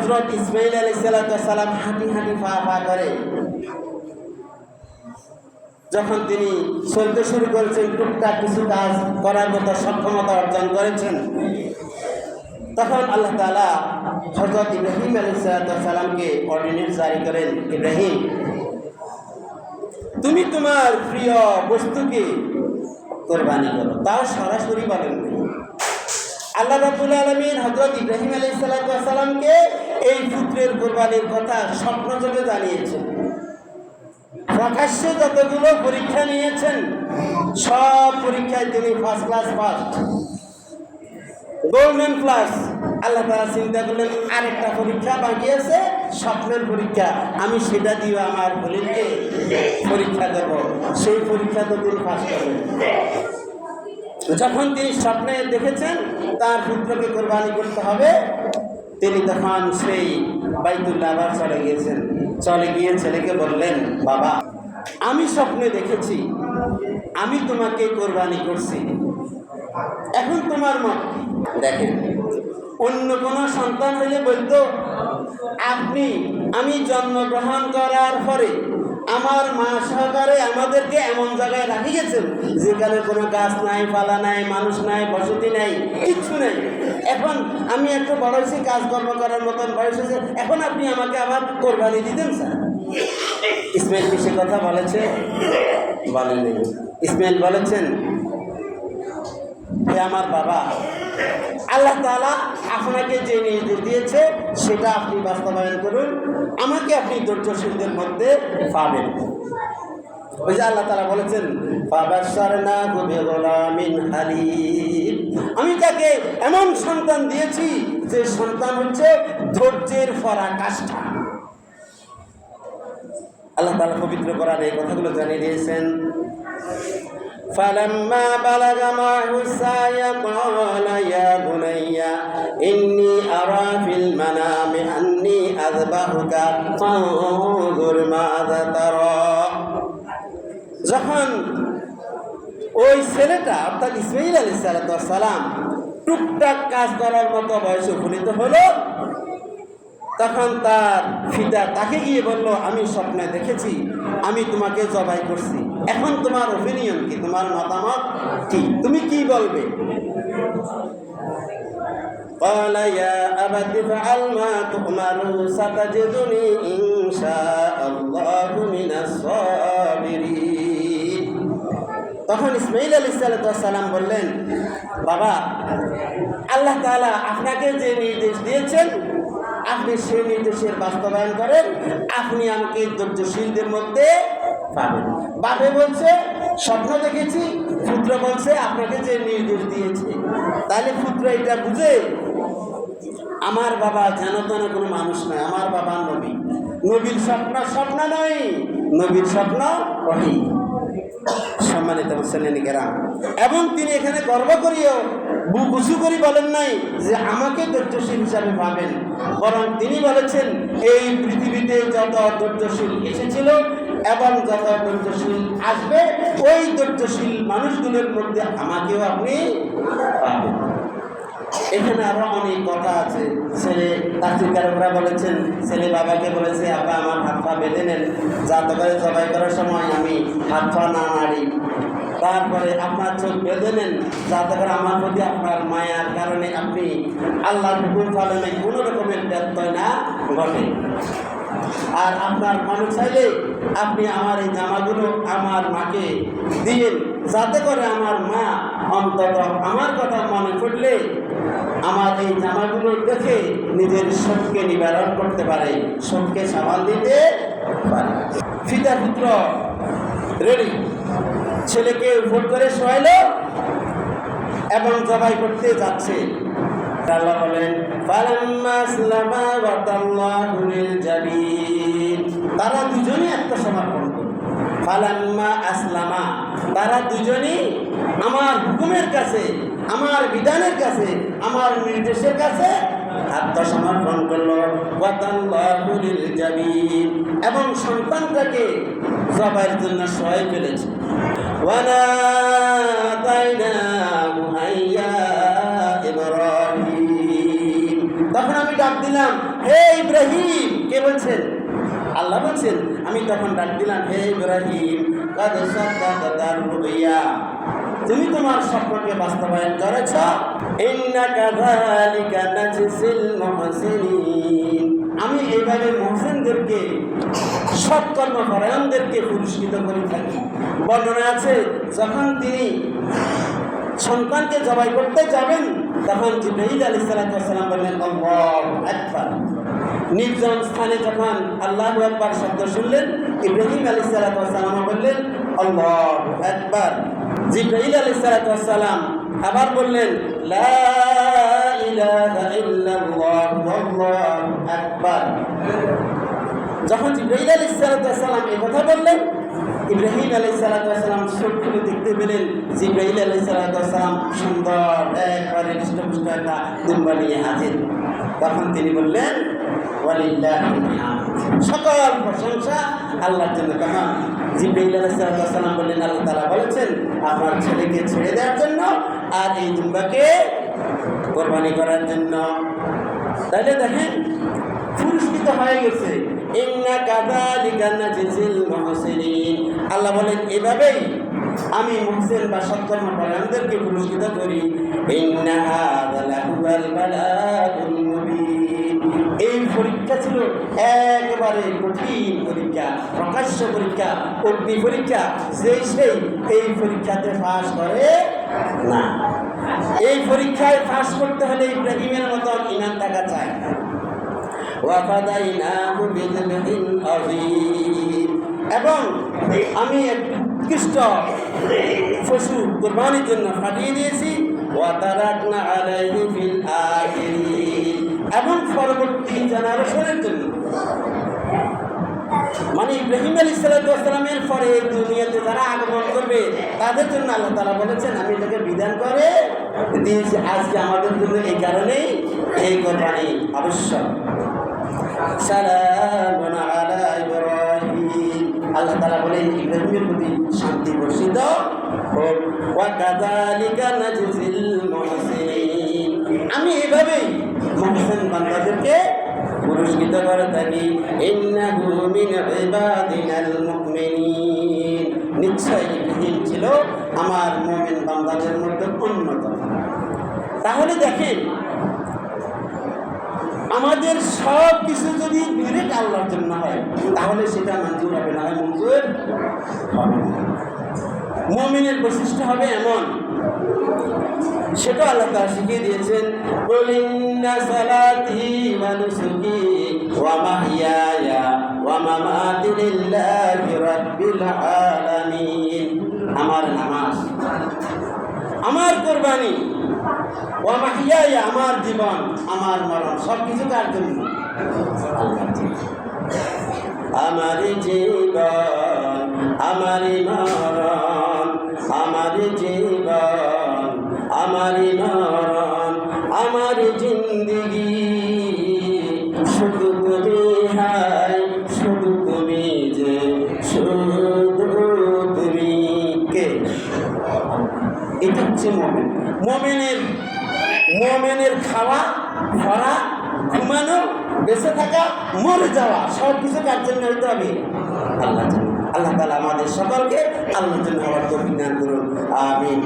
হযরত ইসমাঈল আলাইহিস সালাম হাঁটি হাঁটি পা পা করে যখন তিনি চলতে শুরু করেছেন, টুকটাক কিছু কাজ করার মতো সক্ষমতা অর্জন করেছেন, তখন আল্লাহ তাআলা হযরত ইব্রাহিম আলাইহিস সালামকে অর্ডিন্যান্স জারি করেন, ইব্রাহিম তুমি তোমার প্রিয় বস্তুকে কোরবানি করো। তাও সরাসরি বলেন আল্লাহ রাব্বুল আলামিন হযরত ইব্রাহিম আলাইহিস সালামকে এই পুত্রের কোরবানির কথা স্বপ্নযোগে জানিয়েছেন। প্রকাশ্যে যতগুলো পরীক্ষা নিয়েছেন সব পরীক্ষায় তিনি first class first, golden class. আল্লাহ তাআলা চিন্তা করলেন আরেকটা পরীক্ষা বাকি আছে, স্বপ্নের পরীক্ষা, আমি সেটা দিয়ে আমার খলিলকে পরীক্ষা দেব। সেই পরীক্ষা তো তিনি পাস করবেন। যখন তিনি স্বপ্নে দেখেছেন তার পুত্রকে কোরবানি করতে হবে, তিনি তখন সেই বাইতুল্লাহ আবার চলে গিয়েছেন। চলে গিয়ে ছেলেকে বললেন, বাবা আমি স্বপ্নে দেখেছি আমি তোমাকে কোরবানি করছি, এখন তোমার মত। দেখেন, অন্য কোনো সন্তান হলে বলতো আমি জন্মগ্রহণ করার পরে আমার মা সহকারে আমাদেরকে এমন জায়গায় রাখি গেছেন যেখানে কোনো গাছ নাই, পালা নাই, মানুষ নাই, বসতি নাই, কিচ্ছু নাই। এখন আমি একটু বড় হয়েছি, কাজকর্ম করার মতন বয়স হয়েছে, এখন আপনি আমাকে আবার কোরবানি দিতেন স্যার? ইসমাইল কি সে কথা বলেছে? বলেনি। ইসমাইল বলেছেন, হে আমার বাবা, আল্লাহ তাআলা আপনাকে যে নির্দেশ দিয়েছে সেটা আপনি বাস্তবায়ন করুন, আমাকে আপনি ধৈর্যশীলদের মধ্যে পাবেন। ওই যে আল্লাহ তাআলা বলেছেন, ফাবাশশারনাহু বিগুলামিন হালিম, আমি তাকে এমন সন্তান দিয়েছি যে সন্তান হচ্ছে ধৈর্যের পরাকাষ্ঠা। আল্লাহ তাআলা পবিত্র কোরআনে এই কথাগুলো জানিয়ে দিয়েছেন। فلما بلغ معه السعي قال يا بني إني أرى في المنام أني أذبحك فانظر ماذا ترى। যখন ওই ছেলেটা অর্থাৎ ইসমাঈল আলাইহিস সালাম টুকটাক কাজ করার মতো বয়সে উপনীত হলো, তখন তার পিতা তাকে গিয়ে বলল, আমি স্বপ্নে দেখেছি আমি তোমাকে জবাই করছি, এখন তোমার ওপিনিয়ন কি, তোমার মতামত কি, তুমি কি বলবে? قال يا أبت افعل ما تؤمر ستجدني إن شاء الله من الصابرين। তখন ইসমাঈল আলাইহিস সালাম বললেন, বাবা আল্লাহ তাআলা আপনাকে যে নির্দেশ দিয়েছেন আপনি সেই নির্দেশের বাস্তবায়ন করেন, আপনি আমাকে ধৈর্যশীলদের মধ্যে পাবেন। বাপে বলছে স্বপ্ন দেখেছি, পুত্র বলছে আপনাকে যে নির্দেশ দিয়েছে। তাহলে পুত্র এটা বুঝে আমার বাবা যেন তেন কোনো মানুষ নয়, আমার বাবা নবী, নবীর স্বপ্ন স্বপ্ন নয়, নবীর স্বপ্ন ওহী। সম্মানিত মুসলিম কেরাম, এবং তিনি এখানে গর্ব করিও বুক উঁচু করি বলেন নাই যে আমাকে ধৈর্যশীল হিসাবে ভাবেন, বরং তিনি বলেছেন এই পৃথিবীতে যত ধৈর্যশীল এসেছিল এবং যত ধৈর্যশীল আসবে ওই ধৈর্যশীল মানুষগুলোর মধ্যে আমাকেও আপনি পাবেন। এখানে আরো অনেক কথা আছে। ছেলে তাফসীরকাররা বলেছেন, ছেলে বাবাকে বলেছে, আব্বা আমার হাত পা বেঁধে নেন যাতে করে জবাই করার সময় আমি হাত পা না নাড়ি। তারপরে আপনার চোখ বেঁধে নেন যাতে করে আমার প্রতি আপনার মায়ার কারণে আপনি আল্লাহর হুকুম পালনে কোনো রকমের ব্যত্যয় না ঘটে। আর আপনার মানুষ চাইলে আপনি আমার এই জামাগুলো আমার মাকে দিয়েন যাতে করে আমার মা অন্তত আমার কথা মনে পড়লে আমার এই জামাগুলো দেখে নিজের শোককে নিবারণ করতে পারে, শোককে সামাল দিতে পারে। পিতা পুত্র রেডি, ছেলেকে ভোট করে শোয়াইল এবং জবাই করতে যাচ্ছে। আল্লাহ বলেন, ফালাম্মা আসলামা ওয়া তাল্লাহু লিল জাবিন, তারা দুজনেই আত্মসমর্পণ করল। ফালাম্মা আসলামা, তারা দুজনেই আমার হুকুমের কাছে, আমার বিধানের কাছে, আমার নির্দেশের কাছে আত্মসমর্পণ করলো। ওয়া তাল্লাহু লিল জাবিন, এবং সন্তানটাকে জবাইয়ের জন্য সহায় ফেলেছে। ওয়া নাদাইনাহু আইয়া ইব্রাহিম, তখন আমি ডাক দিলাম, দিলাম, হে ইব্রাহিম। কে বলছেন? আল্লাহ বলছেন, আমি তখন ডাক দিলাম, হে ইব্রাহিম, কাদ সাদ্দাকাতার রুইয়া, তুমি তোমার স্বপ্নকে বাস্তবায়ন করেছ। ইন্নাকা যালিকা নাজজিল মুহসিনিন, আমি এইভাবে মুহসিনদেরকে, সৎকর্মপরায়ণদেরকে পুরস্কৃত করে থাকি। বর্ণনা আছে, যখন তিনি সন্তানকে জবাই করতে যাবেন, তখন জিবরাইল আলাইহিস সালাম বললেন, আল্লাহু আকবার। নির্জন স্থানে যখন আল্লাহু আকবার শব্দ শুনলেন, ইব্রাহিম আলাইহিস সালাম বললেন, আল্লাহু আকবার। জিবরাইল আলাইহিস সালাম আবার বললেন, লা ইলাহা ইল্লাল্লাহু আল্লাহু আকবার। যখন জিবরাইল আলাইহিস সালাম এই কথা বললেন, ইব্রাহিম আলাইহিস সালাম চোখ খুলে দেখতে পেলেন জিবরাইল আলাইহিস সালাম সুন্দর একবারে হৃষ্টপুষ্ট একটা দুম্বা নিয়ে হাজির। তখন তিনি বললেন, ওয়ালিল্লাহিল হামদ, সকল প্রশংসা আল্লাহর জন্য। তখন জিবরাইল আলাইহিস সালাম বললেন, আল্লাহ তাআলা বলেছেন আপনার ছেলেকে ছেড়ে দেওয়ার জন্য আর এই দুম্বাকে কোরবানি করার জন্য। তাইলে দেখেন, পুরস্কৃত হয়ে গেছে। ইন্নাকা যালিকা নাজজিল মুহসিনিন, আল্লাহ বলেন এভাবেই আমি মুহসিন বা সৎকর্মপরায়ণদেরকে পুরস্কৃত করি। ইন্না হাযা লাহুয়াল বালাগুল মুবিন, এই পরীক্ষা ছিল একেবারে কঠিন পরীক্ষা, প্রকাশ্য পরীক্ষা, অগ্নি পরীক্ষা। সেই এই পরীক্ষাতে পাস করে না। এই পরীক্ষায় পাস করতে হলে ইব্রাহিমের মতো ঈমান থাকা চাই। ওয়াফাদাইনাহু বিযিবহিন আযীম, এবং আমি একটি উৎকৃষ্ট পশু কুরবানির জন্য পাঠিয়ে দিয়েছি। ওয়াতারাকনা আলাইহি ফিল আখিরিন, এবং পরবর্তী জেনারেশনের জন্য, মানে ইব্রাহিম আলাইহিস সালামের পরে দুনিয়াতে যারা আগমন করবে তাদের জন্য আল্লাহ তাআলা বলেছেন, আমি এটাকে বিধান করে দিয়েছি আজকে আমাদের জন্য। এই কারণেই এই কোরবানি আবশ্যক। সালামুন আলা ইব্রাহিম, আল্লাহ তাআলা বলেন ইব্রাহিমের প্রতি শান্তি বর্ষিত হোক। ওয়া কাযালিকা নাজজিল মুহসিনিন, আমি এভাবেই মুহসিন বান্দাদেরকে পুরস্কৃত করে থাকি। ইন্নাহু মিন ইবাদিনাল মুমিনিন, নিশ্চয় ইব্রাহিম ছিল আমার মুমিন বান্দাদের মধ্যে অন্যতম। তাহলে দেখেন, আমাদের সব কিছু যদি ডিরেক্ট আল্লাহর জন্য হয় তাহলে সেটা মঞ্জুর হবে না, মঞ্জুর হবে না। মুমিনের বৈশিষ্ট্য হবে এমন, সেটা আল্লাহ তাআলা শিখিয়ে দিয়েছেন। কুল ইন্না সালাতি ওয়া নুসুকি ওয়া মাহইয়ায়া ওয়া মামাতি লিল্লাহি রাব্বিল আলামিন, আমার নামাজ, আমার কুরবানি, ওয়া মাহইয়ায়া, আমার জীবন, আমার মরণ, সব কিছু কার জন্য? আল্লাহর জন্য। আমার জীবন, আমার মরণ, আমার জীবন, আমার মরণ, আমার জিন্দেগি শুধু তুমি, হায় শুধু তুমি, যে শুধু তুমি। কে? এটা হচ্ছে মুমিন। মুমিনের খাওয়া, পড়া, ঘুমানো, বেঁচে থাকা, মরে যাওয়া, সব কিছু কার জন্য হইতে হবে? আল্লাহর জন্য। আল্লাহ তাআলা আমাদের সকলকে আল্লাহর জন্য হওয়ার তৌফিক দান করুন। আমিন।